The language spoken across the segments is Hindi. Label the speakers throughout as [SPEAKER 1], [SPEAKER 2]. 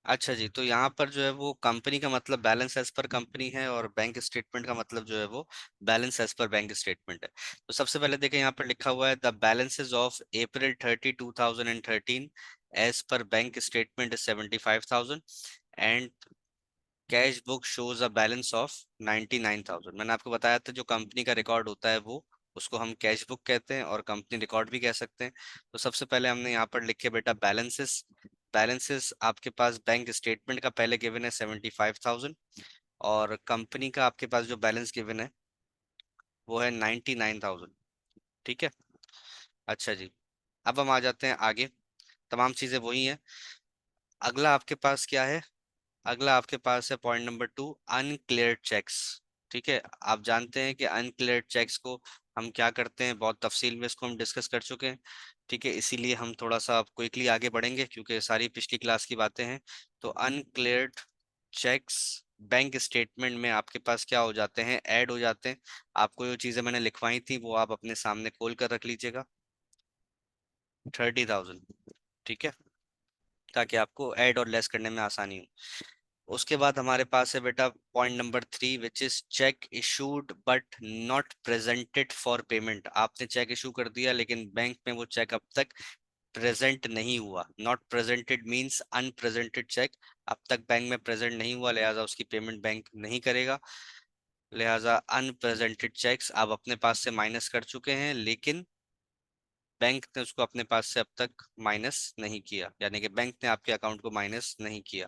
[SPEAKER 1] अच्छा जी, तो यहाँ पर जो है वो कंपनी का मतलब बैलेंस एज पर कंपनी है, और बैंक स्टेटमेंट का मतलब जो है वो balance as per bank statement है। तो सबसे पहले देखें, यहाँ पर लिखा हुआ है the balances of April 30 2013 as per bank statement is 75,000 and cash book shows a balance of 99,000। मैंने आपको बताया था जो कंपनी का रिकॉर्ड होता है वो, उसको हम कैश बुक कहते हैं और कंपनी रिकॉर्ड भी कह सकते हैं। तो सबसे पहले हमने यहाँ पर लिखे बेटा बैलेंसेस। बैलेंसेस आपके पास बैंक स्टेटमेंट का पहले गिवन है 75,000, और कंपनी का आपके पास जो बैलेंस गिवन है वो है 99,000। ठीक है। अच्छा जी, अब हम आ जाते हैं आगे। तमाम चीजें वही हैं। अगला आपके पास क्या है? अगला आपके पास है पॉइंट नंबर 2, अनक्लियर्ड चेक्स। ठीक है, आप जानते हैं कि अनक्लियर्ड चेक्स को हम क्या करते हैं, बहुत तफसील में इसको हम डिस्कस कर चुके हैं। ठीक है, इसीलिए हम थोड़ा सा क्विकली आगे बढ़ेंगे क्योंकि सारी पिछली क्लास की बातें हैं। तो अनक्लियर्ड चेक्स बैंक स्टेटमेंट में आपके पास क्या हो जाते हैं, ऐड हो जाते हैं। आपको जो चीज़ें मैंने लिखवाई थी वो आप अपने सामने खोल कर रख लीजिएगा, 30,000। ठीक है, ताकि आपको ऐड और लेस करने में आसानी हो। उसके बाद हमारे पास है बेटा point number 3, which is check issued but not presented for payment. आपने चेक इशू कर दिया लेकिन बैंक में वो चेक अब तक प्रेजेंट नहीं हुआ। Not presented means unpresented cheque अब तक बैंक में प्रेजेंट नहीं हुआ, लिहाजा उसकी पेमेंट बैंक नहीं करेगा। लिहाजा अनप्रेजेंटेड चेक्स आप अपने पास से माइनस कर चुके हैं, लेकिन बैंक ने उसको अपने पास से अब तक माइनस नहीं किया, यानी कि बैंक ने आपके अकाउंट को माइनस नहीं किया।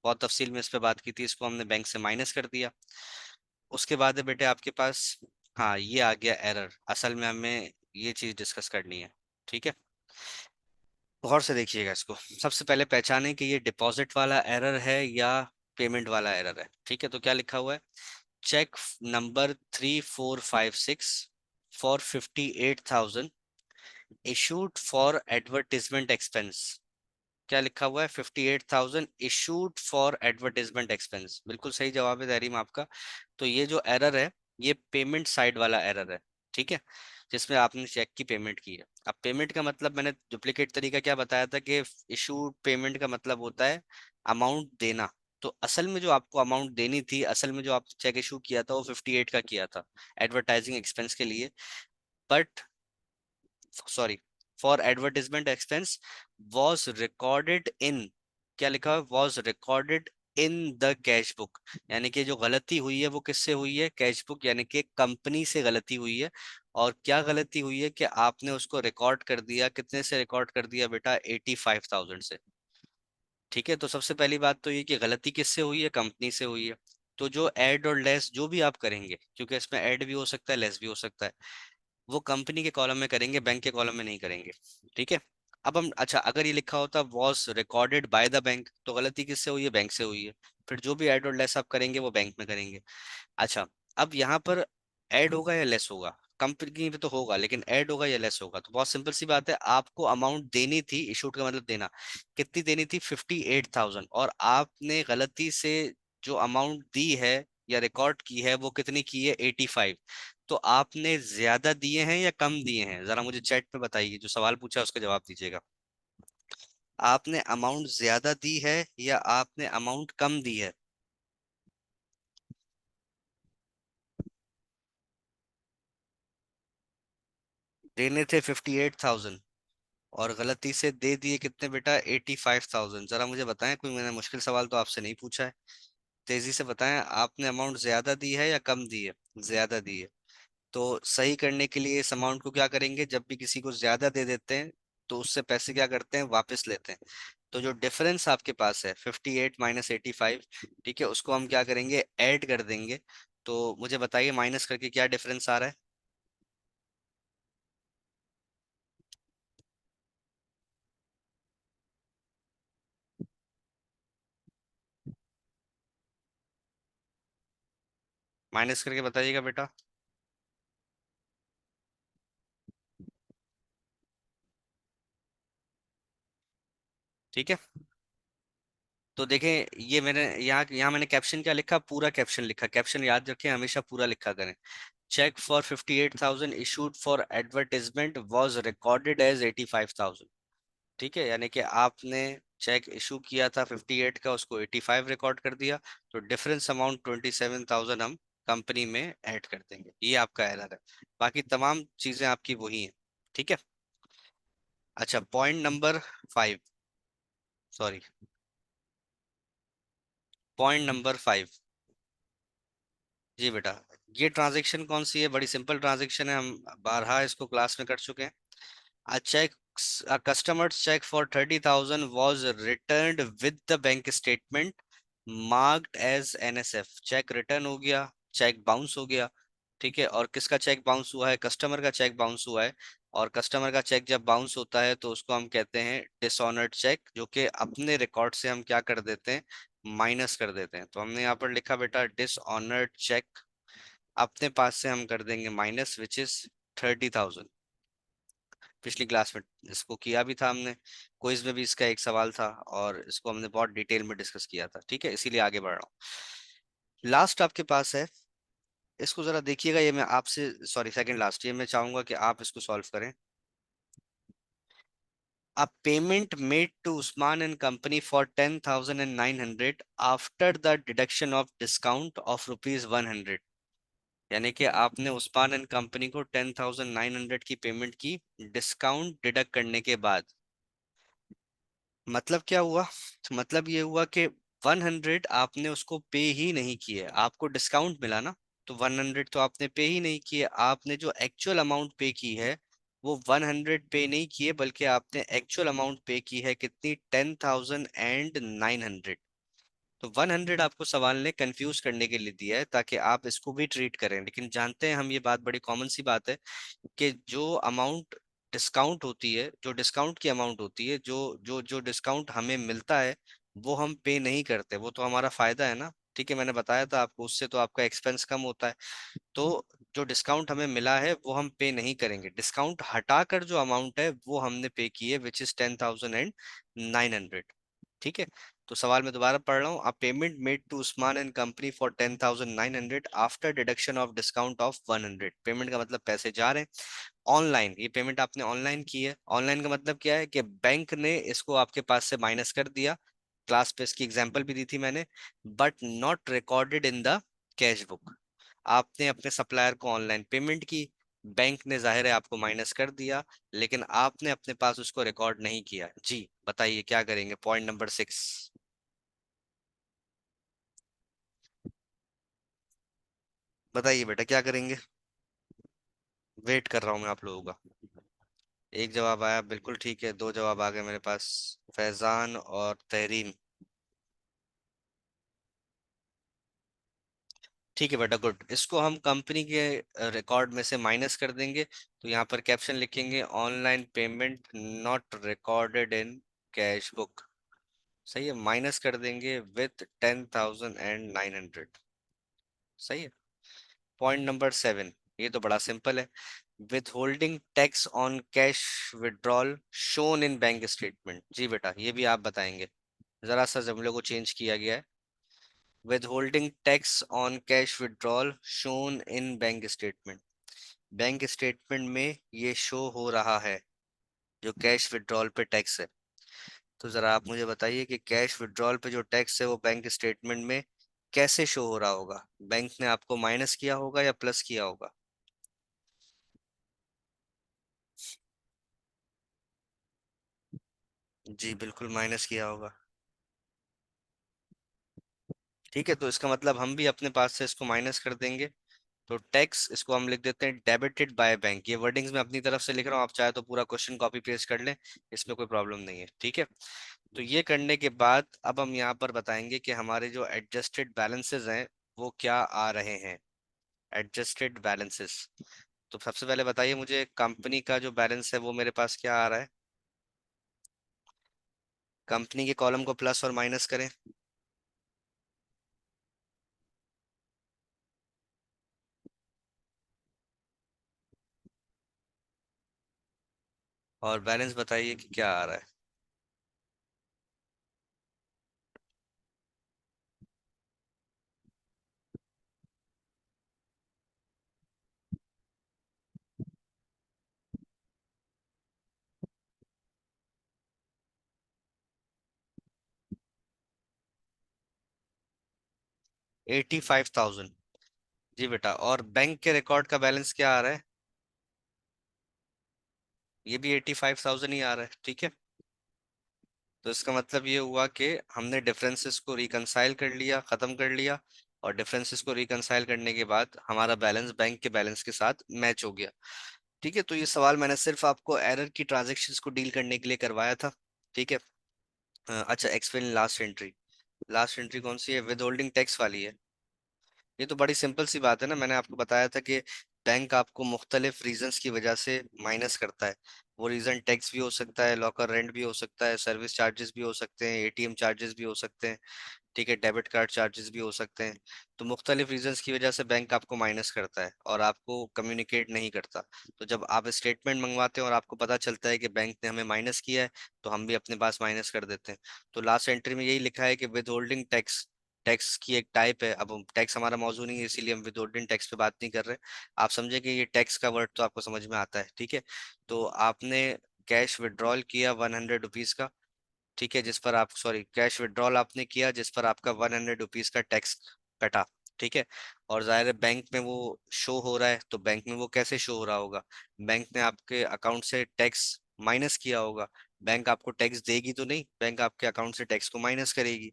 [SPEAKER 1] बहुत तफसील में इस पे बात की थी, इसको हमने बैंक से माइनस कर दिया। उसके बाद है बेटे आपके पास, हाँ ये आ गया एरर। असल में हमें ये चीज डिस्कस करनी है। ठीक है, गौर से देखिएगा इसको। सबसे पहले पहचानें कि ये डिपॉजिट वाला एरर है या पेमेंट वाला एरर है। ठीक है, तो क्या लिखा हुआ है, cheque number 3456 for 58,000 issued for advertisement expense. क्या लिखा हुआ है, 58,000 इशूड फॉर एडवर्टीजमेंट एक्सपेंस। बिल्कुल सही जवाब है तहरीम आपका। तो ये जो एरर है ये पेमेंट साइड वाला एरर है। ठीक है, जिसमें आपने चेक की पेमेंट की है। अब पेमेंट का मतलब मैंने डुप्लीकेट तरीका क्या बताया था कि इशूड पेमेंट का मतलब होता है अमाउंट देना। तो असल में जो आपको अमाउंट देनी थी, असल में जो आप चेक इशू किया था वो 58 का किया था एडवर्टाइजिंग एक्सपेंस के लिए। But sorry, for advertisement expense was recorded in, क्या लिखा है, was recorded in the cash book. यानी कि जो गलती हुई है वो किससे हुई है, कैश बुक यानी कि कंपनी से गलती हुई है। और क्या गलती हुई है कि आपने उसको रिकॉर्ड कर दिया, कितने से रिकॉर्ड कर दिया बेटा, 85,000 से। ठीक है, तो सबसे पहली बात तो ये कि गलती किससे हुई है, कंपनी से हुई है। तो जो ऐड और लेस जो भी आप करेंगे, क्योंकि इसमें ऐड भी हो सकता है लेस भी हो सकता है, वो कंपनी के कॉलम में करेंगे, बैंक के कॉलम में नहीं करेंगे। ठीक है, अब हम, अच्छा अगर ये लिखा होता was recorded by the bank तो गलती किससे हुई है, बैंक से हुई है। फिर जो भी ऐड और लेस आप करेंगे वो बैंक में करेंगे। अच्छा, अब यहाँ पर ऐड होगा या लेस होगा, कंपनी पे तो होगा, लेकिन ऐड होगा या लेस होगा, तो बहुत सिंपल सी बात है। आपको अमाउंट देनी थी, इशूड का मतलब देना, कितनी देनी थी, 58,000, और आपने गलती से जो अमाउंट दी है या रिकॉर्ड की है वो कितनी की है, 85। तो आपने ज्यादा दिए हैं या कम दिए हैं, जरा मुझे चैट में बताइए, जो सवाल पूछा है उसका जवाब दीजिएगा। आपने अमाउंट ज्यादा दी है या आपने अमाउंट कम दी है? देने थे 58,000 और गलती से दे दिए कितने बेटा, 85,000। जरा मुझे बताएं, कोई मैंने मुश्किल सवाल तो आपसे नहीं पूछा है। तेजी से बताएं, आपने अमाउंट ज्यादा दी है या कम दी है? ज्यादा दी है। तो सही करने के लिए इस अमाउंट को क्या करेंगे, जब भी किसी को ज्यादा दे देते हैं तो उससे पैसे क्या करते हैं, वापस लेते हैं। तो जो डिफरेंस आपके पास है 58 माइनस 85, ठीक है, उसको हम क्या करेंगे, ऐड कर देंगे। तो मुझे बताइए माइनस करके क्या डिफरेंस आ रहा है। माइनस करके बताइएगा बेटा। ठीक है, तो देखें ये मैंने यहाँ यहाँ मैंने कैप्शन क्या लिखा, पूरा कैप्शन लिखा। कैप्शन याद रखें, हमेशा पूरा लिखा करें। Cheque for 58,000 issued for advertisement was recorded as 85,000। ठीक है, यानी कि आपने चेक इशू किया था 58 का, उसको 85 रिकॉर्ड कर दिया, तो डिफरेंस अमाउंट 27,000 हम कंपनी में ऐड कर देंगे। ये आपका एरर है, बाकी तमाम चीजें आपकी वही हैं। ठीक है। अच्छा, point number 5, sorry, point number 5। जी बेटा, ये ट्रांजैक्शन कौन सी है? बड़ी सिंपल ट्रांजैक्शन है, हम बारहा इसको क्लास में कर चुके हैं। A check, a customer's check for 30,000 was returned with the bank statement marked as NSF। Check return हो गया, चेक बाउंस हो गया। ठीक है, और किसका चेक बाउंस हुआ है? कस्टमर का चेक बाउंस हुआ है। और कस्टमर का चेक जब बाउंस होता है तो उसको हम कहते हैं डिसऑनर्ड चेक, जो कि अपने रिकॉर्ड से हम क्या कर देते हैं? माइनस कर देते हैं। तो हमने यहाँ पर लिखा बेटा डिसऑनर्ड चेक, अपने पास से हम कर देंगे माइनस, विच इज 30,000। पिछली क्लास में इसको किया भी था हमने, क्विज में भी इसका एक सवाल था, और इसको हमने बहुत डिटेल में डिस्कस किया था। ठीक है, इसीलिए आगे बढ़ रहा हूँ। लास्ट आपके पास है, इसको जरा देखिएगा, ये मैं आपसे, सॉरी सेकंड लास्ट, ये मैं चाहूंगा कि आप इसको सॉल्व करें। A payment made to Usman and Company for 10,900 after the deduction of discount of rupees 100। यानी कि आपने उस्मान एंड कंपनी को 10,900 की पेमेंट की, डिस्काउंट डिडक्ट करने के बाद। मतलब क्या हुआ? तो मतलब ये हुआ कि 100 आपने उसको पे ही नहीं किए, आपको डिस्काउंट मिला ना, तो 100 तो आपने पे ही नहीं किए। आपने जो एक्चुअल अमाउंट पे की है वो 100 पे नहीं किए, बल्कि आपने एक्चुअल अमाउंट पे की है कितनी? 10,900। तो 100 आपको सवाल ने कंफ्यूज करने के लिए दिया है, ताकि आप इसको भी ट्रीट करें। लेकिन जानते हैं हम, ये बात बड़ी कॉमन सी बात है कि जो अमाउंट डिस्काउंट होती है, जो डिस्काउंट की अमाउंट होती है, जो जो जो डिस्काउंट हमें मिलता है, वो हम पे नहीं करते, वो तो हमारा फायदा है ना। ठीक है, मैंने बताया था आपको, उससे तो आपका एक्सपेंस कम होता है। तो जो डिस्काउंट हमें मिला है वो हम पे नहीं करेंगे, डिस्काउंट हटाकर जो अमाउंट है वो हमने पे की है, विच इज 10,900। ठीक है, तो सवाल मैं दोबारा पढ़ रहा हूँ। A payment made to Usman and company for 10,900 after deduction of discount of 100। Payment का मतलब पैसे जा रहे हैं ऑनलाइन, ये पेमेंट आपने ऑनलाइन की है। ऑनलाइन का मतलब क्या है? कि बैंक ने इसको आपके पास से माइनस कर दिया, क्लास पे इसकी एग्जांपल भी दी थी मैंने, but not recorded in the cash book. आपने अपने सप्लायर को ऑनलाइन पेमेंट की, बैंक ने जाहिर है आपको माइनस कर दिया, लेकिन आपने अपने पास उसको रिकॉर्ड नहीं किया। जी बताइए क्या करेंगे? पॉइंट नंबर 6, बताइए बेटा क्या करेंगे? वेट कर रहा हूँ मैं आप लोगों का। एक जवाब आया, बिल्कुल ठीक है, दो जवाब आ गए मेरे पास, फैजान और तहरीन। ठीक है बेटा, गुड। इसको हम कंपनी के रिकॉर्ड में से माइनस कर देंगे। तो यहाँ पर कैप्शन लिखेंगे online payment not recorded in cash book. सही है, माइनस कर देंगे विथ 10,900। सही है। पॉइंट नंबर 7, ये तो बड़ा सिंपल है। Withholding tax on cash withdrawal shown in bank statement. जी बेटा, ये भी आप बताएंगे, जरा सा जुमले को चेंज किया गया है। withholding tax on cash withdrawal shown in bank statement. Bank statement में ये शो हो रहा है, जो कैश विड्रॉल पे टैक्स है। तो जरा आप मुझे बताइए कि कैश विड्रॉल पे जो टैक्स है वो बैंक स्टेटमेंट में कैसे शो हो रहा होगा? बैंक ने आपको माइनस किया होगा या प्लस किया होगा? जी बिल्कुल माइनस किया होगा। ठीक है, तो इसका मतलब हम भी अपने पास से इसको माइनस कर देंगे। तो टैक्स, इसको हम लिख देते हैं डेबिटेड बाय बैंक। ये वर्डिंग्स मैं अपनी तरफ से लिख रहा हूँ, आप चाहे तो पूरा क्वेश्चन कॉपी पेस्ट कर लें, इसमें कोई प्रॉब्लम नहीं है। ठीक है, तो ये करने के बाद अब हम यहाँ पर बताएंगे कि हमारे जो एडजस्टेड बैलेंसेस हैं वो क्या आ रहे हैं। एडजस्टेड बैलेंसेस, तो सबसे पहले बताइए मुझे, कंपनी का जो बैलेंस है वो मेरे पास क्या आ रहा है? कंपनी के कॉलम को प्लस और माइनस करें, और बैलेंस बताइए कि क्या आ रहा है। 85,000। जी बेटा, और बैंक के रिकॉर्ड का बैलेंस क्या आ रहा है? ये भी 85,000 ही आ रहा है, ठीक है। तो इसका मतलब ये हुआ कि हमने डिफरेंसेस को रिकंसाइल कर लिया, खत्म कर लिया, और डिफरेंसेस को रिकंसाइल करने के बाद हमारा बैलेंस बैंक के बैलेंस के साथ मैच हो गया। ठीक है, तो ये सवाल मैंने सिर्फ आपको एरर की ट्रांजेक्शन्स को डील करने के लिए करवाया था। ठीक है। अच्छा, explain last entry. Last entry कौन सी है? विद होल्डिंग टैक्स वाली है। ये तो बड़ी सिंपल सी बात है ना, मैंने आपको बताया था कि बैंक आपको मुख्तलिफ रीजंस की वजह से माइनस करता है। वो रीजन टैक्स भी हो सकता है, लॉकर रेंट भी हो सकता है, सर्विस चार्जेस भी हो सकते हैं, एटीएम चार्जेस भी हो सकते हैं, ठीक है, डेबिट कार्ड चार्जेस भी हो सकते हैं। तो मुख्तलिफ रीजंस की वजह से बैंक आपको माइनस करता है और आपको कम्युनिकेट नहीं करता। तो जब आप स्टेटमेंट मंगवाते हैं और आपको पता चलता है कि बैंक ने हमें माइनस किया है, तो हम भी अपने पास माइनस कर देते हैं। तो लास्ट एंट्री में यही लिखा है कि विद होल्डिंग टैक्स, टैक्स की एक टाइप है। अब टैक्स हमारा मौजूद नहीं है, इसीलिए हम विद होल्डिंग टैक्स पे बात नहीं कर रहे। आप समझे कि ये टैक्स का वर्ड तो आपको समझ में आता है, ठीक है। तो आपने कैश विड्रॉल किया 100 रुपीज का, ठीक है, जिस पर आप, सॉरी, कैश विड्रॉल आपने किया जिस पर आपका 100 रुपीज का टैक्स कटा, ठीक है। और जाहिर है बैंक में वो शो हो रहा है, तो बैंक में वो कैसे शो हो रहा होगा? बैंक ने आपके अकाउंट से टैक्स माइनस किया होगा। बैंक आपको टैक्स देगी तो नहीं, बैंक आपके अकाउंट से टैक्स को माइनस करेगी।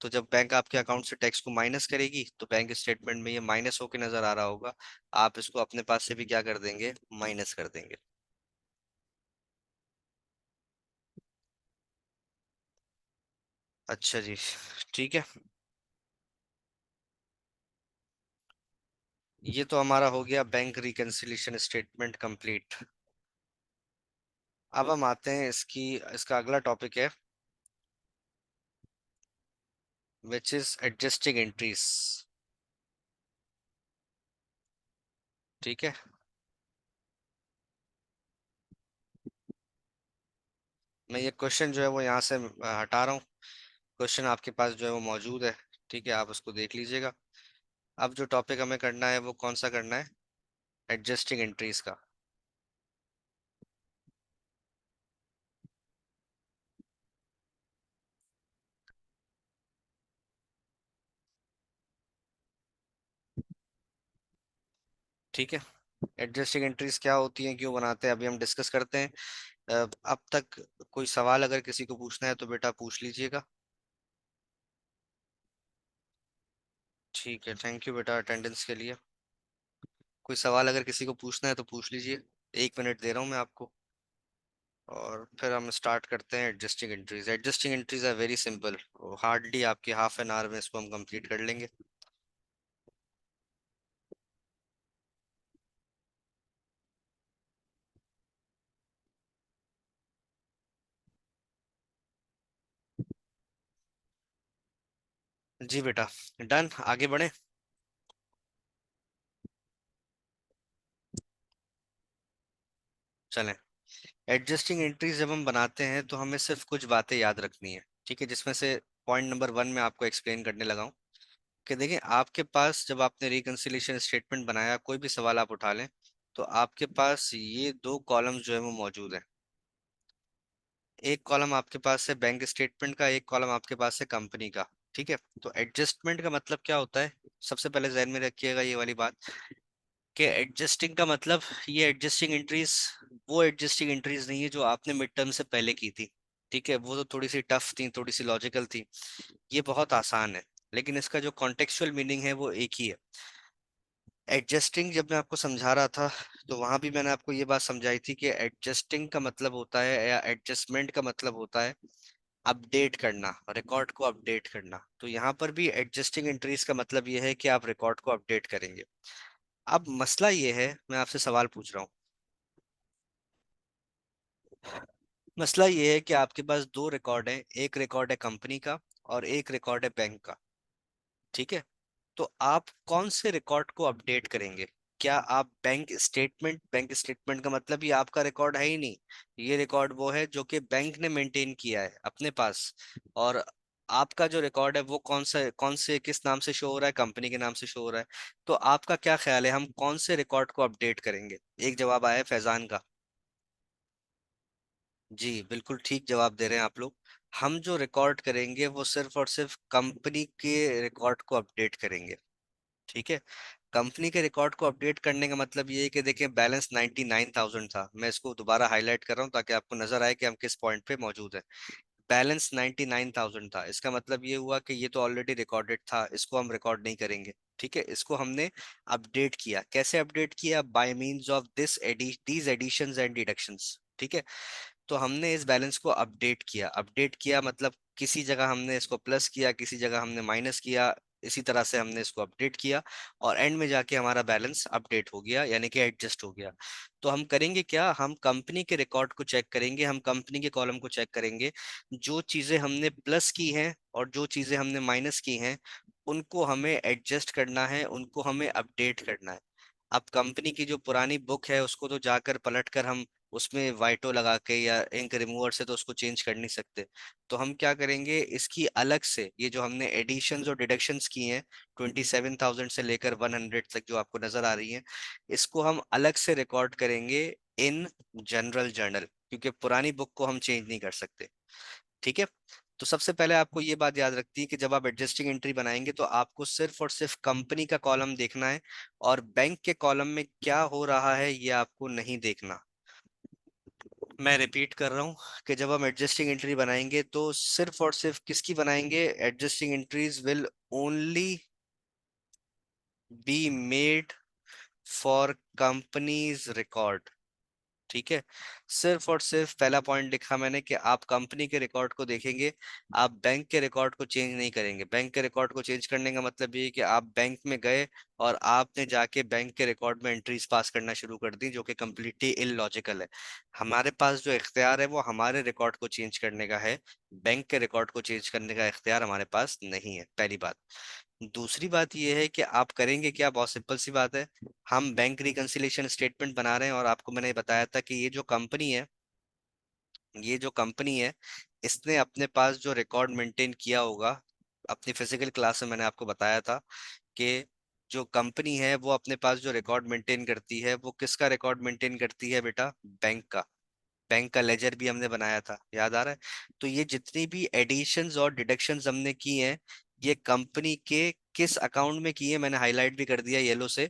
[SPEAKER 1] तो जब बैंक आपके अकाउंट से टैक्स को माइनस करेगी, तो बैंक स्टेटमेंट में ये माइनस होके नजर आ रहा होगा। आप इसको अपने पास से भी क्या कर देंगे? माइनस कर देंगे। अच्छा जी, ठीक है। ये तो हमारा हो गया बैंक रिकंसिलिएशन स्टेटमेंट कंप्लीट। अब हम आते हैं इसकी, इसका अगला टॉपिक है विच इज एडजस्टिंग एंट्रीज। ठीक है। मैं ये क्वेश्चन जो है वो यहाँ से हटा रहा हूँ। क्वेश्चन आपके पास जो है वो मौजूद है, ठीक है, आप उसको देख लीजिएगा। अब जो टॉपिक हमें करना है वो कौन सा करना है? एडजस्टिंग एंट्रीज का। ठीक है। एडजस्टिंग एंट्रीज क्या होती हैं, क्यों बनाते हैं, अभी हम डिस्कस करते हैं। अब तक कोई सवाल अगर किसी को पूछना है तो बेटा पूछ लीजिएगा। ठीक है, थैंक यू बेटा अटेंडेंस के लिए। कोई सवाल अगर किसी को पूछना है तो पूछ लीजिए। 1 मिनट दे रहा हूँ मैं आपको, और फिर हम स्टार्ट करते हैं adjusting entries. Adjusting entries are very simple, hardly आपके हाफ एन आवर में इसको हम कंप्लीट कर लेंगे। जी बेटा, डन, आगे बढ़े। चलें। एडजस्टिंग एंट्रीज जब हम बनाते हैं तो हमें सिर्फ कुछ बातें याद रखनी है, ठीक है, जिसमें से पॉइंट नंबर 1 में आपको एक्सप्लेन करने लगा हूँ। कि देखिए, आपके पास जब आपने रिकंसिलिएशन स्टेटमेंट बनाया, कोई भी सवाल आप उठा लें, तो आपके पास ये दो कॉलम्स जो है वो मौजूद है। एक कॉलम आपके पास है बैंक स्टेटमेंट का, एक कॉलम आपके पास है कंपनी का। ठीक है। तो एडजस्टमेंट का मतलब क्या होता है? सबसे पहले जहन में रखिएगा ये वाली बात, कि एडजस्टिंग का मतलब, ये एडजस्टिंग एंट्रीज वो एडजस्टिंग एंट्रीज नहीं है जो आपने मिड टर्म से पहले की थी। ठीक है, वो तो थोड़ी सी टफ थी, थोड़ी सी लॉजिकल थी। ये बहुत आसान है, लेकिन इसका जो कॉन्टेक्चुअल मीनिंग है वो एक ही है। एडजस्टिंग जब मैं आपको समझा रहा था, तो वहां भी मैंने आपको ये बात समझाई थी कि एडजस्टिंग का मतलब होता है, या एडजस्टमेंट का मतलब होता है अपडेट करना, रिकॉर्ड को अपडेट करना। तो यहाँ पर भी एडजस्टिंग एंट्रीज का मतलब ये है कि आप रिकॉर्ड को अपडेट करेंगे। अब मसला ये है, मैं आपसे सवाल पूछ रहा हूँ। मसला ये है कि आपके पास दो रिकॉर्ड है, एक रिकॉर्ड है कंपनी का और एक रिकॉर्ड है बैंक का। ठीक है। तो आप कौन से रिकॉर्ड को अपडेट करेंगे? क्या आप बैंक स्टेटमेंट का मतलब ये आपका रिकॉर्ड है ही नहीं। ये रिकॉर्ड वो है जो कि बैंक ने मेंटेन किया है अपने पास। और आपका जो रिकॉर्ड है वो कौन से किस नाम से शो हो रहा है? कंपनी के नाम से शो हो रहा है। तो आपका क्या ख्याल है, हम कौन से रिकॉर्ड को अपडेट करेंगे? एक जवाब आया है फैजान का। जी बिल्कुल ठीक जवाब दे रहे हैं आप लोग। हम जो रिकॉर्ड करेंगे वो सिर्फ और सिर्फ कंपनी के रिकॉर्ड को अपडेट करेंगे। ठीक है। कंपनी के रिकॉर्ड को अपडेट करने का मतलब ये है कि देखिए बैलेंस 99,000 था, मैं इसको दोबारा हाईलाइट कर रहा हूँ ताकि आपको नजर आए कि हम किस पॉइंट पे मौजूद है। बैलेंस 99,000 था, इसका मतलब ये हुआ कि ये तो ऑलरेडी रिकॉर्डेड था, इसको हम रिकॉर्ड नहीं करेंगे। ठीक है, इसको हमने अपडेट किया। कैसे अपडेट किया? By means of these additions and deductions. ठीक है। तो हमने इस बैलेंस को अपडेट किया। अपडेट किया मतलब किसी जगह हमने इसको प्लस किया, किसी जगह हमने माइनस किया, इसी तरह से हमने इसको अपडेट किया, और एंड में जाके हमारा बैलेंस अपडेट हो गया, यानी कि एडजस्ट हो गया। तो हम करेंगे क्या, हम कंपनी के रिकॉर्ड को चेक करेंगे, हम कंपनी के कॉलम को चेक करेंगे। जो चीजें हमने प्लस की हैं और जो चीजें हमने माइनस की हैं, उनको हमें एडजस्ट करना है, उनको हमें अपडेट करना है। अब कंपनी की जो पुरानी बुक है उसको तो जाकर पलट कर हम उसमें वाइटो लगा के या इंक रिमूवर से तो उसको चेंज कर नहीं सकते। तो हम क्या करेंगे, इसकी अलग से ये जो हमने एडिशंस और डिडक्शंस की हैं 27,000 से लेकर 100 तक जो आपको नजर आ रही हैं, इसको हम अलग से रिकॉर्ड करेंगे इन जनरल जर्नल, क्योंकि पुरानी बुक को हम चेंज नहीं कर सकते। ठीक है। तो सबसे पहले आपको ये बात याद रखती है कि जब आप एडजस्टिंग एंट्री बनाएंगे तो आपको सिर्फ और सिर्फ कंपनी का कॉलम देखना है, और बैंक के कॉलम में क्या हो रहा है ये आपको नहीं देखना। मैं रिपीट कर रहा हूँ कि जब हम एडजस्टिंग एंट्री बनाएंगे तो सिर्फ और सिर्फ किसकी बनाएंगे, adjusting entries will only be made for companies record. ठीक है। सिर्फ और सिर्फ पहला पॉइंट लिखा मैंने कि आप कंपनी के रिकॉर्ड को देखेंगे, आप बैंक के रिकॉर्ड को चेंज नहीं करेंगे। बैंक के रिकॉर्ड को चेंज करने का मतलब ये है कि आप बैंक में गए और आपने जाके बैंक के रिकॉर्ड में एंट्रीज पास करना शुरू कर दी, जो कि कम्प्लीटली इलॉजिकल है। हमारे पास जो इख्तियार है वो हमारे रिकॉर्ड को चेंज करने का है, बैंक के रिकॉर्ड को चेंज करने का इख्तियार हमारे पास नहीं है, पहली बात। दूसरी बात यह है कि आप करेंगे क्या, बहुत सिंपल सी बात है। हम बैंक रिकंसिलिएशन स्टेटमेंट बना रहे हैं, और आपको मैंने बताया था कि ये जो कंपनी है इसने अपने पास जो रिकॉर्ड मेंटेन किया होगा, अपनी फिजिकल क्लास में मैंने आपको बताया था कि जो कंपनी है वो अपने पास जो रिकॉर्ड मेंटेन करती है वो किसका रिकॉर्ड मेंटेन करती है बेटा, बैंक का। बैंक का लेजर भी हमने बनाया था, याद आ रहा है? तो ये जितनी भी एडिशंस और डिडक्शंस हमने की हैं, ये कंपनी के किस अकाउंट में की है, मैंने हाईलाइट भी कर दिया येलो से,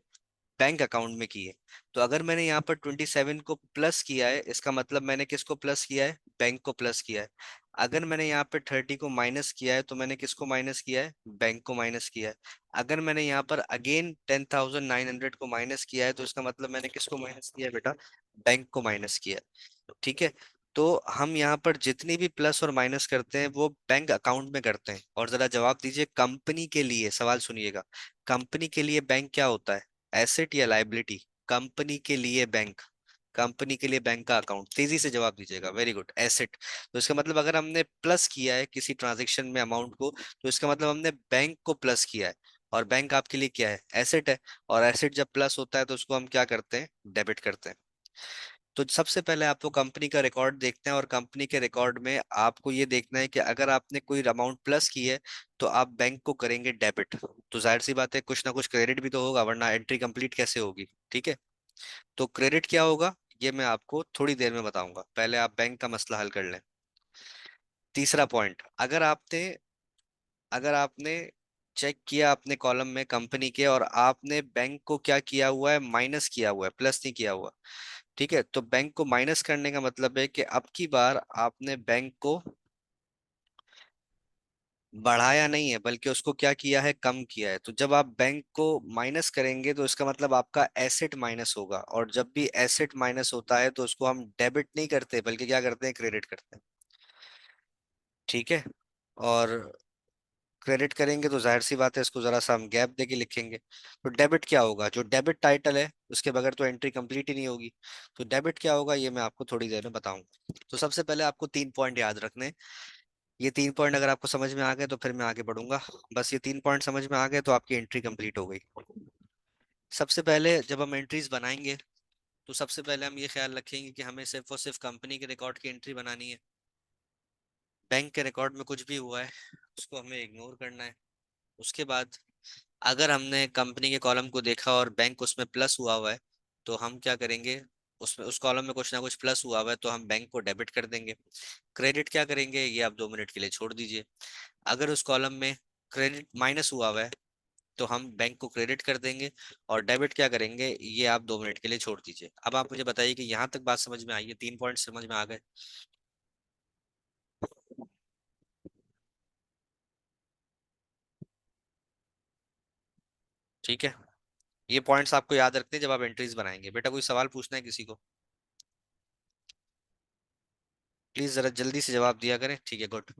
[SPEAKER 1] बैंक अकाउंट में की है। तो अगर मैंने यहाँ पर 27 को प्लस किया है, इसका मतलब मैंने किसको प्लस किया है, बैंक को प्लस किया है। अगर मैंने यहाँ पर 30 को माइनस किया है तो मैंने किसको माइनस किया है, बैंक को माइनस किया है। अगर मैंने यहाँ पर अगेन 10,900 को माइनस किया है तो इसका मतलब मैंने किसको माइनस किया है बेटा, बैंक को माइनस किया है। ठीक है। तो हम यहाँ पर जितनी भी प्लस और माइनस करते हैं वो बैंक अकाउंट में करते हैं। और जरा जवाब दीजिए, कंपनी के लिए सवाल सुनिएगा, कंपनी के लिए बैंक क्या होता है, एसेट या लाइबिलिटी? कंपनी के लिए बैंक, कंपनी के लिए बैंक का अकाउंट, तेजी से जवाब दीजिएगा, वेरी गुड, एसेट। तो इसका मतलब अगर हमने प्लस किया है किसी ट्रांजेक्शन में अमाउंट को, तो इसका मतलब हमने बैंक को प्लस किया है, और बैंक आपके लिए क्या है, एसेट है। और एसेट जब प्लस होता है तो उसको हम क्या करते हैं, डेबिट करते हैं। तो सबसे पहले आपको कंपनी का रिकॉर्ड देखते हैं, और कंपनी के रिकॉर्ड में आपको ये देखना है कि अगर आपने कोई अमाउंट प्लस की है तो आप बैंक को करेंगे डेबिट। तो जाहिर सी बात है कुछ ना कुछ क्रेडिट भी तो होगा, वरना एंट्री कंप्लीट कैसे होगी। ठीक है। तो क्रेडिट क्या होगा ये मैं आपको थोड़ी देर में बताऊंगा, पहले आप बैंक का मसला हल कर लें। तीसरा पॉइंट, अगर आपने चेक किया अपने कॉलम में कंपनी के, और आपने बैंक को क्या किया हुआ है, माइनस किया हुआ है, प्लस नहीं किया हुआ। ठीक है। तो बैंक को माइनस करने का मतलब है कि अब की बार आपने बैंक को बढ़ाया नहीं है, बल्कि उसको क्या किया है, कम किया है। तो जब आप बैंक को माइनस करेंगे तो इसका मतलब आपका एसेट माइनस होगा, और जब भी एसेट माइनस होता है तो उसको हम डेबिट नहीं करते बल्कि क्या करते हैं, क्रेडिट करते हैं। ठीक है। और क्रेडिट करेंगे तो जाहिर सी बात है इसको जरा सा हम गैप देके लिखेंगे। तो डेबिट क्या होगा, जो डेबिट टाइटल है उसके बगैर तो एंट्री कंप्लीट ही नहीं होगी। तो डेबिट क्या होगा ये मैं आपको थोड़ी देर में बताऊंगा। तो सबसे पहले आपको 3 पॉइंट याद रखने हैं। ये 3 पॉइंट अगर आपको समझ में आ गए तो फिर मैं आगे बढ़ूंगा। बस ये 3 पॉइंट समझ में आ गए तो आपकी एंट्री कंप्लीट हो गई। सबसे पहले जब हम एंट्रीज बनाएंगे तो सबसे पहले हम ये ख्याल रखेंगे कि हमें सिर्फ और सिर्फ कंपनी के रिकॉर्ड की एंट्री बनानी है। बैंक के रिकॉर्ड में कुछ भी हुआ है उसको हमें इग्नोर करना है। उसके बाद अगर हमने कंपनी के कॉलम को देखा और बैंक उसमें प्लस हुआ हुआ है तो हम क्या करेंगे, उसमें उस कॉलम में कुछ ना कुछ प्लस हुआ हुआ है तो हम बैंक को डेबिट कर देंगे। क्रेडिट क्या करेंगे ये आप 2 मिनट के लिए छोड़ दीजिए। अगर उस कॉलम में क्रेडिट माइनस हुआ हुआ है तो हम बैंक को क्रेडिट कर देंगे। और डेबिट क्या करेंगे ये आप 2 मिनट के लिए छोड़ दीजिए। अब आप मुझे बताइए कि यहाँ तक बात समझ में आई है, 3 पॉइंट समझ में आ गए? ठीक है, ये पॉइंट्स आपको याद रखते हैं जब आप एंट्रीज बनाएंगे। बेटा कोई सवाल पूछना है किसी को? प्लीज जरा जल्दी से जवाब दिया करें। ठीक है, गुड।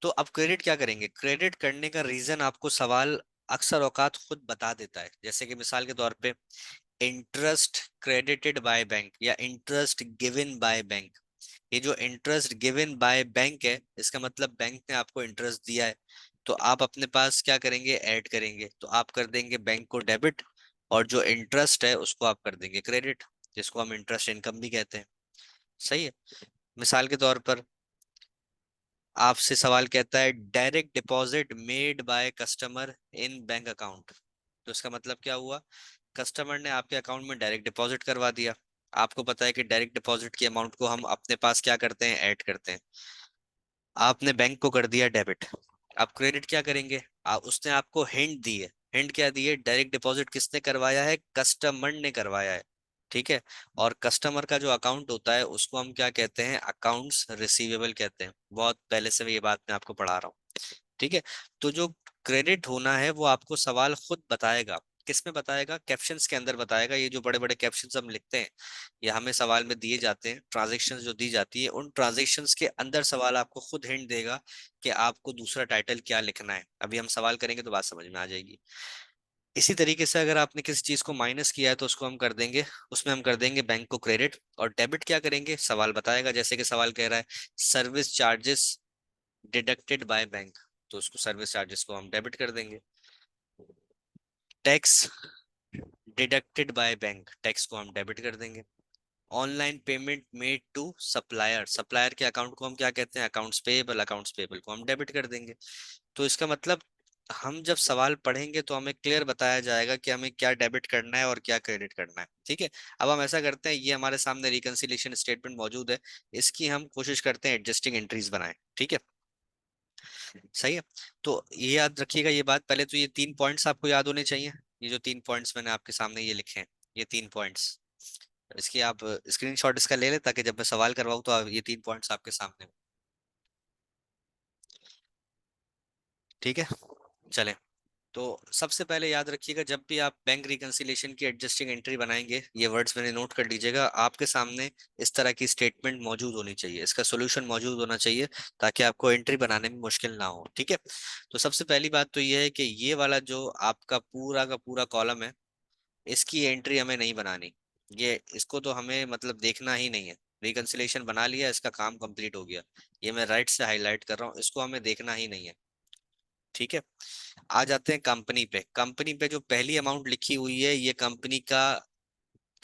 [SPEAKER 1] तो अब क्रेडिट क्या करेंगे? क्रेडिट करने का रीजन आपको सवाल अक्सर औकात खुद बता देता है। जैसे कि मिसाल के तौर पे इंटरेस्ट क्रेडिटेड बाय बैंक या इंटरेस्ट गिवन बाय बैंक। ये जो इंटरेस्ट गिवन बाय बैंक है इसका मतलब बैंक ने आपको इंटरेस्ट दिया है। तो आप अपने पास क्या करेंगे? ऐड करेंगे। तो आप कर देंगे बैंक को डेबिट और जो इंटरेस्ट है उसको आप कर देंगे क्रेडिट, जिसको हम इंटरेस्ट इनकम भी कहते हैं। सही है। मिसाल के तौर पर आपसे सवाल कहता है direct deposit made by customer in bank account. तो इसका मतलब क्या हुआ? कस्टमर ने आपके अकाउंट में डायरेक्ट डिपॉजिट करवा दिया। आपको पता है कि डायरेक्ट डिपॉजिट की अमाउंट को हम अपने पास क्या करते हैं? ऐड करते हैं। आपने बैंक को कर दिया डेबिट। आप क्रेडिट क्या करेंगे? उसने आपको हिंट दी है। हिंट क्या दी है? डायरेक्ट डिपॉजिट किसने करवाया है? कस्टमर ने करवाया है। ठीक है। और कस्टमर का जो अकाउंट होता है उसको हम क्या कहते हैं? अकाउंट्स रिसीवेबल कहते हैं। बहुत पहले से ये बात मैं आपको पढ़ा रहा हूँ। ठीक है। तो जो क्रेडिट होना है वो आपको सवाल खुद बताएगा। किस में बताएगा? कैप्शंस के अंदर बताएगा। ये जो बड़े बड़े कैप्शंस हम लिखते हैं या हमें सवाल में दिए जाते हैं, ट्रांजैक्शंस जो दी जाती है, उन ट्रांजैक्शंस के अंदर सवाल आपको खुद हिंट देगा कि आपको दूसरा टाइटल क्या लिखना है। अभी हम सवाल करेंगे तो बात समझ में आ जाएगी। इसी तरीके से अगर आपने किसी चीज को माइनस किया है तो उसको हम कर देंगे, उसमें हम कर देंगे बैंक को क्रेडिट। और डेबिट क्या करेंगे? सवाल बताएगा। जैसे कि सवाल कह रहा है service charges deducted by bank, तो उसको सर्विस चार्जेस को हम डेबिट कर देंगे। Tax deducted by bank, tax को हम डेबिट कर देंगे। Online payment made to supplier, supplier के अकाउंट को हम क्या कहते हैं? अकाउंट्स पेएबल, अकाउंट्स पेएबल को हम डेबिट कर देंगे। तो इसका मतलब हम जब सवाल पढ़ेंगे तो हमें क्लियर बताया जाएगा कि हमें क्या डेबिट करना है और क्या क्रेडिट करना है। ठीक है। अब हम ऐसा करते हैं, ये हमारे सामने रिकंसिलिएशन स्टेटमेंट मौजूद है, इसकी हम कोशिश करते हैं एडजस्टिंग एंट्रीज बनाएं। ठीक है। सही है। तो ये याद रखिएगा ये बात, पहले तो ये 3 पॉइंट्स आपको याद होने चाहिए। ये जो 3 पॉइंट्स मैंने आपके सामने ये लिखे हैं, ये 3 पॉइंट्स, इसकी आप स्क्रीनशॉट इसका ले लें ताकि जब मैं सवाल करवाऊँ तो ये 3 पॉइंट्स आपके सामने हो। ठीक है। चलें। तो सबसे पहले याद रखिएगा जब भी आप बैंक रिकंसिलिएशन की एडजस्टिंग एंट्री बनाएंगे, ये वर्ड्स मैंने नोट कर लीजिएगा, आपके सामने इस तरह की स्टेटमेंट मौजूद होनी चाहिए, इसका सॉल्यूशन मौजूद होना चाहिए ताकि आपको एंट्री बनाने में मुश्किल ना हो। ठीक है। तो सबसे पहली बात तो ये है कि ये वाला जो आपका पूरा का पूरा कॉलम है इसकी एंट्री हमें नहीं बनानी। ये इसको तो हमें मतलब देखना ही नहीं है। रिकंसिलिएशन बना लिया, इसका काम कंप्लीट हो गया। ये मैं राइट से हाईलाइट कर रहा हूँ, इसको हमें देखना ही नहीं है। ठीक है। आ जाते हैं कंपनी पे। कंपनी पे जो पहली अमाउंट लिखी हुई है ये कंपनी का,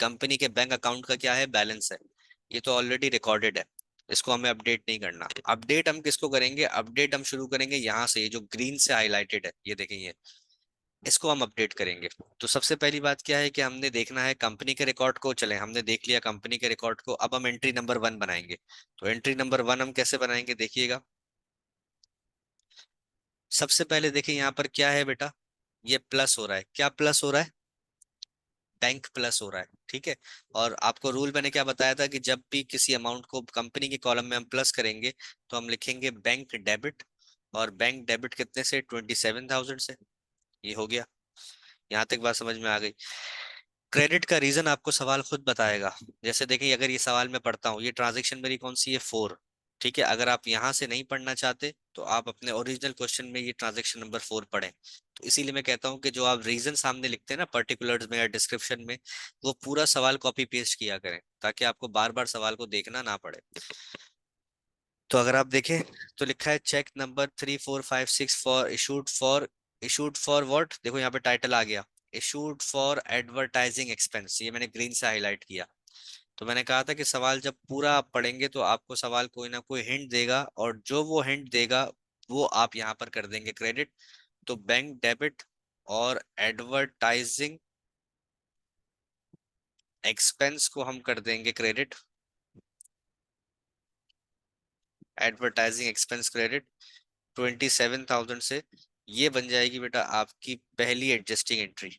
[SPEAKER 1] कंपनी के बैंक अकाउंट का क्या है? बैलेंस है। ये तो ऑलरेडी रिकॉर्डेड है, इसको हमें अपडेट नहीं करना। अपडेट हम किसको करेंगे? अपडेट हम शुरू करेंगे यहाँ से, ये जो ग्रीन से हाईलाइटेड है ये देखें, ये इसको हम अपडेट करेंगे। तो सबसे पहली बात क्या है कि हमने देखना है कंपनी के रिकॉर्ड को। चले, हमने देख लिया कंपनी के रिकॉर्ड को, अब हम एंट्री नंबर 1 बनाएंगे। तो एंट्री नंबर 1 हम कैसे बनाएंगे देखिएगा। सबसे पहले देखिए यहाँ पर क्या है बेटा, ये प्लस हो रहा है। क्या प्लस हो रहा है? बैंक प्लस हो रहा है। ठीक है। और आपको रूल मैंने क्या बताया था कि जब भी किसी अमाउंट को कंपनी के कॉलम में हम प्लस करेंगे तो हम लिखेंगे बैंक डेबिट। और बैंक डेबिट कितने से? 27,000 से। ये हो गया। यहाँ तक बात समझ में आ गई। क्रेडिट का रीजन आपको सवाल खुद बताएगा। जैसे देखिए अगर ये सवाल मैं पढ़ता हूँ, ये ट्रांजैक्शन मेरी कौन सी है? 4। ठीक है। अगर आप यहाँ से नहीं पढ़ना चाहते तो आप अपने ओरिजिनल क्वेश्चन में ये ट्रांजैक्शन नंबर 4 पढ़ें। तो इसीलिए मैं कहता हूँ कि जो आप रीजन सामने लिखते हैं ना पर्टिकुलर्स में या डिस्क्रिप्शन में, वो पूरा सवाल कॉपी पेस्ट किया करें ताकि आपको बार बार सवाल को देखना ना पड़े। तो अगर आप देखें तो लिखा है cheque number 3456 issued for what, देखो यहाँ पे टाइटल आ गया, इशूड फॉर एडवर्टाइजिंग एक्सपेंस, ये मैंने ग्रीन से हाईलाइट किया। तो मैंने कहा था कि सवाल जब पूरा आप पढ़ेंगे तो आपको सवाल कोई ना कोई हिंट देगा, और जो वो हिंट देगा वो आप यहाँ पर कर देंगे क्रेडिट। तो बैंक डेबिट और एडवर्टाइजिंग एक्सपेंस को हम कर देंगे क्रेडिट, एडवर्टाइजिंग एक्सपेंस क्रेडिट 27,000 से। ये बन जाएगी बेटा आपकी पहली adjusting entry,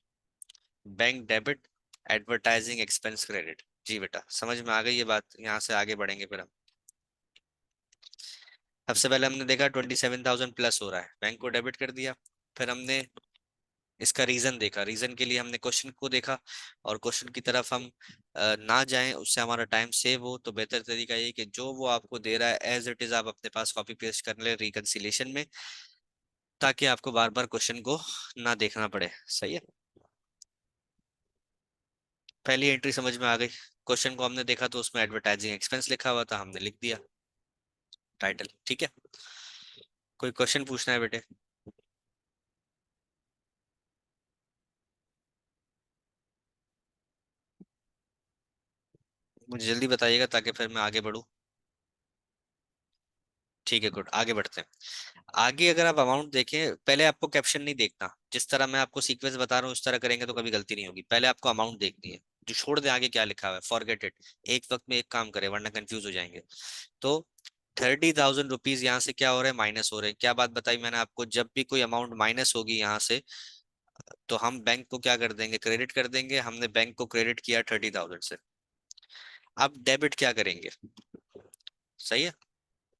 [SPEAKER 1] bank debit advertising expense credit. जी बेटा समझ में आ गई ये बात, यहाँ से आगे बढ़ेंगे फिर हम। सबसे पहले हमने देखा 27,000 प्लस हो रहा है, बैंक को डेबिट कर दिया। फिर हमने इसका रीजन देखा, रीजन के लिए हमने क्वेश्चन को देखा, और क्वेश्चन की तरफ हम ना जाएं, उससे हमारा टाइम सेव हो, तो बेहतर तरीका ये कि जो वो आपको दे रहा है एज इट इज आप अपने पास कॉपी पेस्ट कर ले रिकंसिलिएशन में, ताकि आपको बार बार क्वेश्चन को ना देखना पड़े। सही है, पहली एंट्री समझ में आ गई। क्वेश्चन को हमने देखा तो उसमें एडवर्टाइजिंग एक्सपेंस लिखा हुआ था, हमने लिख दिया टाइटल। ठीक है, कोई क्वेश्चन पूछना है बेटे? मुझे जल्दी बताइएगा ताकि फिर मैं आगे बढ़ूँ। ठीक है, गुड, आगे बढ़ते हैं। आगे अगर आप अमाउंट देखें, पहले आपको कैप्शन नहीं देखना, जिस तरह मैं आपको सीक्वेंस बता रहा हूँ उस तरह करेंगे तो कभी गलती नहीं होगी। पहले आपको अमाउंट देखनी है, जो छोड़ दे आगे क्या लिखा हुआ है, फॉरगेट इट। एक वक्त में एक काम करें वरना कंफ्यूज हो जाएंगे। तो 30,000 रुपीज यहाँ से क्या हो रहा है, माइनस हो रहे हैं। क्या बात बताई मैंने आपको, जब भी कोई अमाउंट माइनस होगी यहाँ से, तो हम बैंक को क्या कर देंगे, क्रेडिट कर देंगे। हमने बैंक को क्रेडिट किया 30,000 से। अब डेबिट क्या करेंगे? सही है,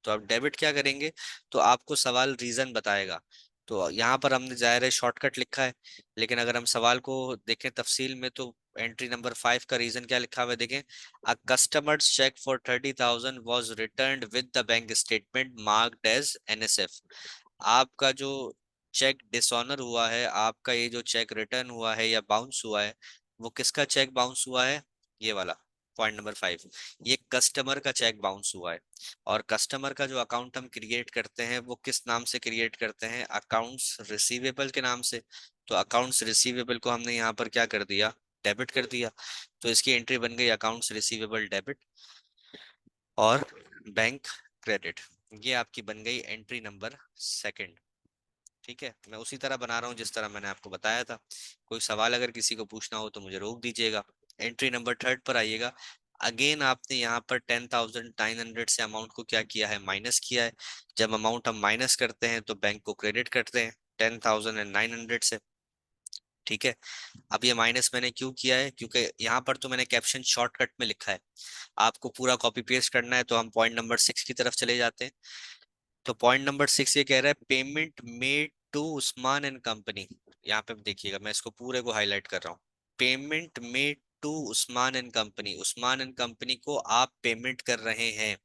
[SPEAKER 1] तो आप डेबिट क्या करेंगे, तो आपको सवाल रीजन बताएगा। तो यहाँ पर हमने जाहिर है शॉर्टकट लिखा है, लेकिन अगर हम सवाल को देखें तफसील में तो एंट्री नंबर 5 का रीजन क्या लिखा हुआ है देखें। A customer's cheque for 30,000 was returned with the bank statement marked as NSF. आपका जो चेक डिसऑनर हुआ है, आपका ये जो चेक रिटर्न हुआ है या बाउंस हुआ है, वो किसका चेक बाउंस हुआ है? ये वाला पॉइंट नंबर 5, ये कस्टमर का चेक बाउंस हुआ है। और कस्टमर का जो अकाउंट हम क्रिएट करते हैं वो किस नाम से क्रिएट करते हैं, अकाउंट्स रिसीवेबल के नाम से। तो अकाउंट्स रिसीवेबल को हमने यहाँ पर क्या कर दिया, डेबिट कर दिया। तो इसकी एंट्री बन गई अकाउंट्स रिसीवेबल डेबिट और बैंक क्रेडिट। ये आपकी बन गई एंट्री नंबर सेकंड। ठीक है, मैं उसी तरह बना रहा हूँ जिस तरह मैंने आपको बताया था। कोई सवाल अगर किसी को पूछना हो तो मुझे रोक दीजिएगा। एंट्री नंबर थर्ड पर आइएगा। अगेन आपने यहाँ पर 10,900 से अमाउंट को क्या किया है, माइनस किया है। जब अमाउंट हम माइनस करते हैं तो बैंक को क्रेडिट करते हैं 10,900 से। ठीक है, अब ये माइनस मैंने क्यों किया है, क्योंकि यहाँ पर तो मैंने कैप्शन शॉर्टकट में लिखा है। आपको पूरा कॉपी पेस्ट करना है तो हम पॉइंट नंबर 6 की तरफ चले जाते हैं। तो पॉइंट नंबर 6 ये कह रहा है payment made to Usman and company. यहाँ पे देखिएगा, मैं इसको पूरे को हाईलाइट कर रहा हूँ। Payment made to Usman and company, Usman and company को आप पेमेंट कर रहे हैं।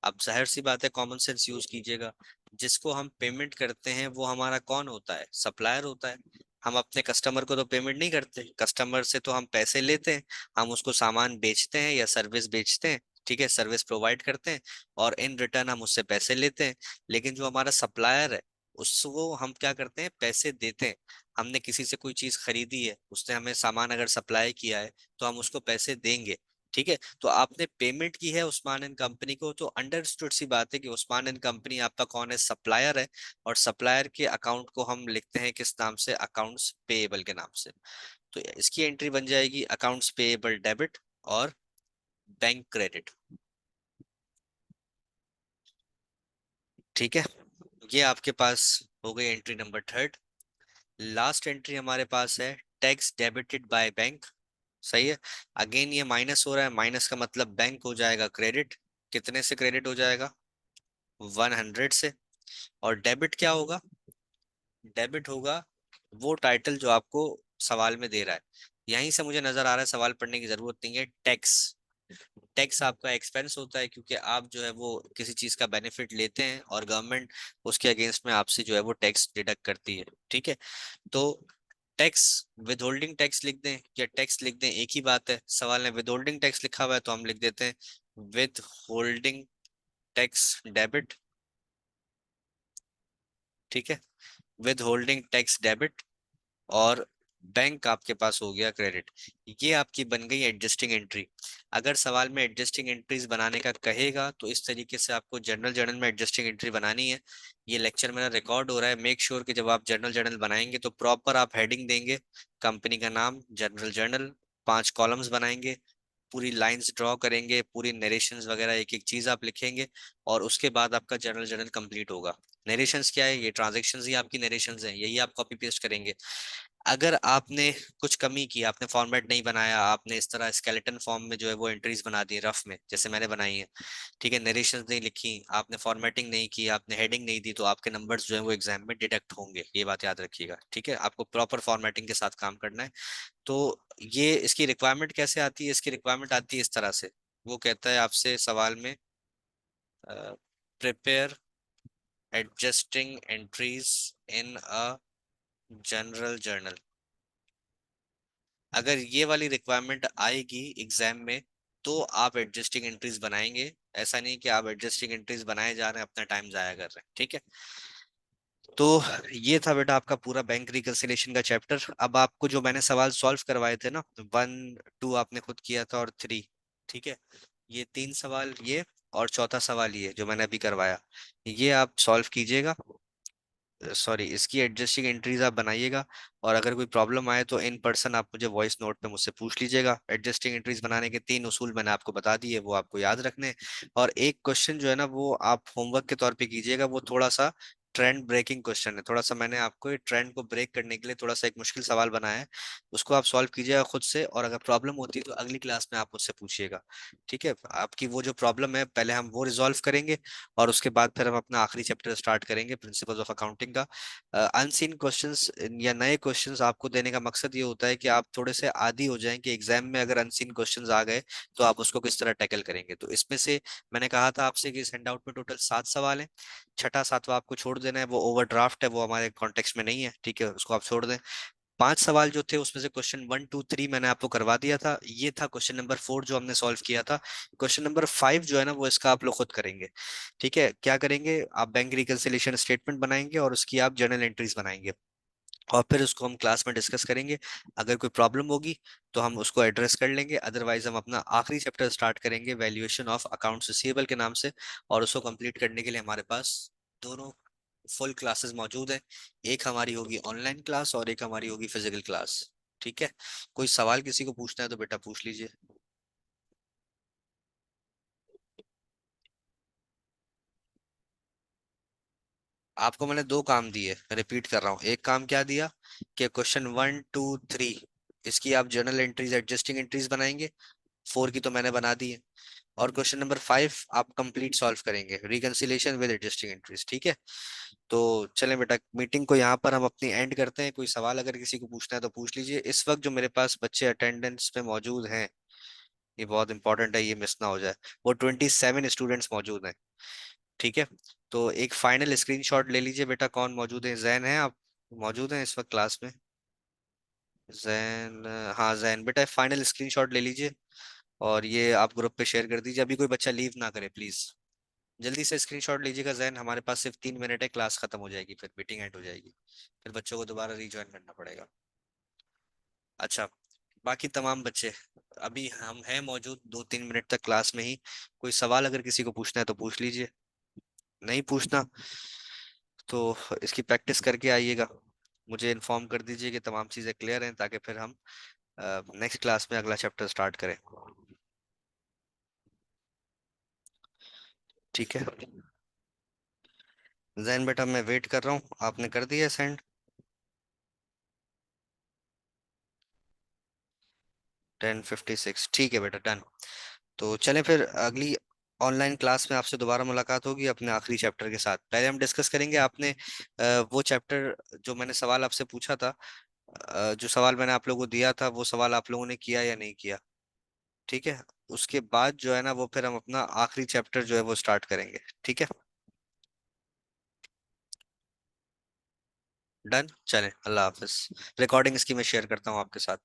[SPEAKER 1] अब जाहिर सी बात है, कॉमन सेंस यूज कीजिएगा। जिसको हम पेमेंट करते हैं वो हमारा कौन होता है, सप्लायर होता है। हम अपने कस्टमर को तो पेमेंट नहीं करते, कस्टमर से तो हम पैसे लेते हैं। हम उसको सामान बेचते हैं या सर्विस बेचते हैं, ठीक है, सर्विस प्रोवाइड करते हैं, और इन रिटर्न हम उससे पैसे लेते हैं। लेकिन जो हमारा सप्लायर है, उसको हम क्या करते हैं, पैसे देते हैं। हमने किसी से कोई चीज खरीदी है, उसने हमें सामान अगर सप्लाई किया है, तो हम उसको पैसे देंगे। ठीक है, तो आपने पेमेंट की है उस्मान एंड कंपनी को, तो अंडरस्टूड सी बात है कि उस्मान एंड कंपनी आपका कौन है, सप्लायर है। और सप्लायर के अकाउंट को हम लिखते हैं किस नाम से, अकाउंट्स पेएबल के नाम से। तो इसकी एंट्री बन जाएगी अकाउंट्स पेएबल डेबिट और बैंक क्रेडिट। ठीक है, ये आपके पास हो गई entry number third. Last entry हमारे पास है टैक्स डेबिटेड बाय बैंक। सही है, अगेन ये माइनस हो रहा है, माइनस का मतलब बैंक हो जाएगा क्रेडिट। कितने से क्रेडिट हो जाएगा, 100 से। और डेबिट क्या होगा, डेबिट होगा वो टाइटल जो आपको सवाल में दे रहा है। यहीं से मुझे नजर आ रहा है सवाल पढ़ने की जरूरत नहीं है। टैक्स, टैक्स आपका एक्सपेंस होता है, क्योंकि आप जो है वो किसी चीज का बेनिफिट लेते हैं और गवर्नमेंट उसके अगेंस्ट में आपसे जो है वो टैक्स डिडक्ट करती है। ठीक है, तो टैक्स, विद टैक्स लिख दें या टैक्स लिख दें, एक ही बात है। सवाल में विद टैक्स लिखा हुआ है तो हम लिख देते हैं विद होल्डिंग टैक्स डेबिट। ठीक है, विद होल्डिंग टैक्स डेबिट और बैंक आपके पास हो गया क्रेडिट। ये आपकी बन गई एडजस्टिंग एंट्री। अगर सवाल में एडजस्टिंग एंट्रीज बनाने का कहेगा तो इस तरीके से आपको जनरल जर्नल में एडजस्टिंग एंट्री बनानी है। ये लेक्चर मेरा रिकॉर्ड हो रहा है, मेक श्योर कि जब आप जनरल जर्नल बनाएंगे तो प्रॉपर आप हेडिंग देंगे, कंपनी का नाम जनरल जर्नल, 5 कॉलम्स बनाएंगे, पूरी लाइंस ड्रॉ करेंगे, पूरी नरेशंस वगैरह एक एक चीज आप लिखेंगे, और उसके बाद आपका जर्नल जर्नल कंप्लीट होगा। नरेशंस क्या है? ये ट्रांजेक्शन्स ही आपकी नरेशंस हैं, यही आप कॉपी पेस्ट करेंगे। अगर आपने कुछ कमी की, आपने फॉर्मेट नहीं बनाया, आपने इस तरह स्केलेटन फॉर्म में जो है वो एंट्रीज बना दी रफ में, जैसे मैंने बनाई है, ठीक है, नरेशंस नहीं लिखी, आपने फॉर्मेटिंग नहीं की, आपने हेडिंग नहीं दी, तो आपके नंबर्स जो है वो एग्जाम में डिडक्ट होंगे, ये बात याद रखिएगा, ठीक है। आपको प्रॉपर फॉर्मेटिंग के साथ काम करना है। तो ये इसकी रिक्वायरमेंट कैसे आती है? इसकी रिक्वायरमेंट आती है इस तरह से, वो कहता है आपसे सवाल में, prepare adjusting entries in a general journal. अगर ये वाली रिक्वायरमेंट आएगी एग्जाम में, तो आप एडजस्टिंग एंट्रीज बनाएंगे। ऐसा नहीं कि आप एडजस्टिंग एंट्रीज बनाए जा रहे हैं, अपना टाइम जाया कर रहे हैं, ठीक है। तो ये था बेटा आपका पूरा बैंक रिकंसिलिएशन का चैप्टर। अब आपको जो मैंने सवाल सॉल्व करवाए थे ना, 1 2 आपने खुद किया था, और 3, ठीक है, ये 3 सवाल ये, और चौथा सवाल ये जो मैंने अभी करवाया, ये आप सॉल्व कीजिएगा। सॉरी, इसकी एडजस्टिंग एंट्रीज आप बनाइएगा। और अगर कोई प्रॉब्लम आए तो इन पर्सन आप मुझे वॉइस नोट पे मुझसे पूछ लीजिएगा। एडजस्टिंग एंट्रीज बनाने के 3 उसूल मैंने आपको बता दिए, वो आपको याद रखने हैं। और एक क्वेश्चन जो है ना, वो आप होमवर्क के तौर पे कीजिएगा, वो थोड़ा सा ट्रेंड ब्रेकिंग क्वेश्चन है, थोड़ा सा मैंने आपको ट्रेंड को ब्रेक करने के लिए थोड़ा सा एक मुश्किल सवाल बनाया है, उसको आप सॉल्व कीजिएगा खुद से। और अगर प्रॉब्लम होती है तो अगली क्लास में आप मुझसे पूछिएगा, ठीक है। आपकी वो जो प्रॉब्लम है पहले हम वो रिजॉल्व करेंगे, और उसके बाद फिर हम अपना आखिरी चैप्टर स्टार्ट करेंगे, प्रिंसिपल्स ऑफ अकाउंटिंग का। अनसीन क्वेश्चंस या नए क्वेश्चंस आपको देने का मकसद ये होता है कि आप थोड़े से आदी हो जाएं कि एग्जाम में अगर अनसीन क्वेश्चंस आ गए तो आप उसको किस तरह टैकल करेंगे। तो इसमें से मैंने कहा था आपसे कि इस हैंडआउट में टोटल 7 सवाल हैं। छठा सातवां आपको छोड़ देना है, वो ओवरड्राफ्ट है, वो हमारे कॉन्टेक्स्ट में नहीं है, ठीक है, उसको आप छोड़ दें। 5 सवाल जो थे उसमें से क्वेश्चन 1 2 3 मैंने आपको करवा दिया था, ये था क्वेश्चन नंबर 4 जो हमने सॉल्व किया था। क्वेश्चन नंबर 5 जो है ना, वो इसका आप लोग खुद करेंगे, ठीक है। क्या करेंगे? आप बैंक रिकंसिलिएशन स्टेटमेंट बनाएंगे और उसकी आप जर्नल एंट्रीज बनाएंगे, और फिर उसको हम क्लास में डिस्कस करेंगे। अगर कोई प्रॉब्लम होगी तो हम उसको एड्रेस कर लेंगे, अदरवाइज हम अपना आखिरी चैप्टर स्टार्ट करेंगे वैल्यूएशन ऑफ अकाउंट्स रिसीवेबल के नाम से। और उसको कंप्लीट करने के लिए हमारे पास दोनों फुल क्लासेस मौजूद हैं। एक हमारी होगी ऑनलाइन क्लास, और एक हमारी होगी फिजिकल क्लास, ठीक है। कोई सवाल किसी को पूछना है तो बेटा पूछ लीजिए। आपको मैंने 2 काम दिए, रिपीट कर रहा हूँ। एक काम क्या दिया कि क्वेश्चन 1 2 3 इसकी आप जर्नल एंट्रीज एडजस्टिंग एंट्रीज बनाएंगे, 4 की तो मैंने बना दी है। और क्वेश्चन नंबर 5 आप कंप्लीट सॉल्व करेंगे, रिकंसिलिएशन विद एडजस्टिंग एंट्रीज, ठीक है। तो चलें बेटा, मीटिंग को यहाँ पर हम अपनी एंड करते हैं। कोई सवाल अगर किसी को पूछना है तो पूछ लीजिए। इस वक्त जो मेरे पास बच्चे अटेंडेंस पे मौजूद हैं, ये बहुत इंपॉर्टेंट है, ये मिस ना हो जाए, वो 27 स्टूडेंट्स मौजूद हैं, ठीक है। तो एक फाइनल स्क्रीनशॉट ले लीजिए बेटा, कौन मौजूद है? जैन है आप मौजूद हैं इस वक्त क्लास में? जैन, हाँ जैन बेटा, फाइनल स्क्रीनशॉट ले लीजिए, और ये आप ग्रुप पे शेयर कर दीजिए। अभी कोई बच्चा लीव ना करे प्लीज, जल्दी से स्क्रीनशॉट लीजिएगा जैन। हमारे पास सिर्फ 3 मिनट है, क्लास खत्म हो जाएगी, फिर मीटिंग एंड हो जाएगी, फिर बच्चों को दोबारा रिज्वाइन करना पड़ेगा। अच्छा, बाकी तमाम बच्चे, अभी हम हैं मौजूद 2 3 मिनट तक क्लास में ही। कोई सवाल अगर किसी को पूछना है तो पूछ लीजिए, नहीं पूछना तो इसकी प्रैक्टिस करके आइएगा। मुझे इन्फॉर्म कर दीजिए कि तमाम चीज़ें क्लियर हैं, ताकि फिर हम नेक्स्ट क्लास में अगला चैप्टर स्टार्ट करें, ठीक है। जैन बेटा मैं वेट कर रहा हूँ, आपने कर दिया सेंड? 10:56, ठीक है बेटा, डन। तो चलें फिर, अगली ऑनलाइन क्लास में आपसे दोबारा मुलाकात होगी अपने आखिरी चैप्टर के साथ। पहले हम डिस्कस करेंगे, आपने वो चैप्टर जो मैंने सवाल आपसे पूछा था, जो सवाल मैंने आप लोगों को दिया था, वो सवाल आप लोगों ने किया या नहीं किया, ठीक है। उसके बाद जो है ना, वो फिर हम अपना आखिरी चैप्टर जो है वो स्टार्ट करेंगे, ठीक है। डन, चलें, अल्लाह हाफिज। रिकॉर्डिंग इसकी मैं शेयर करता हूँ आपके साथ।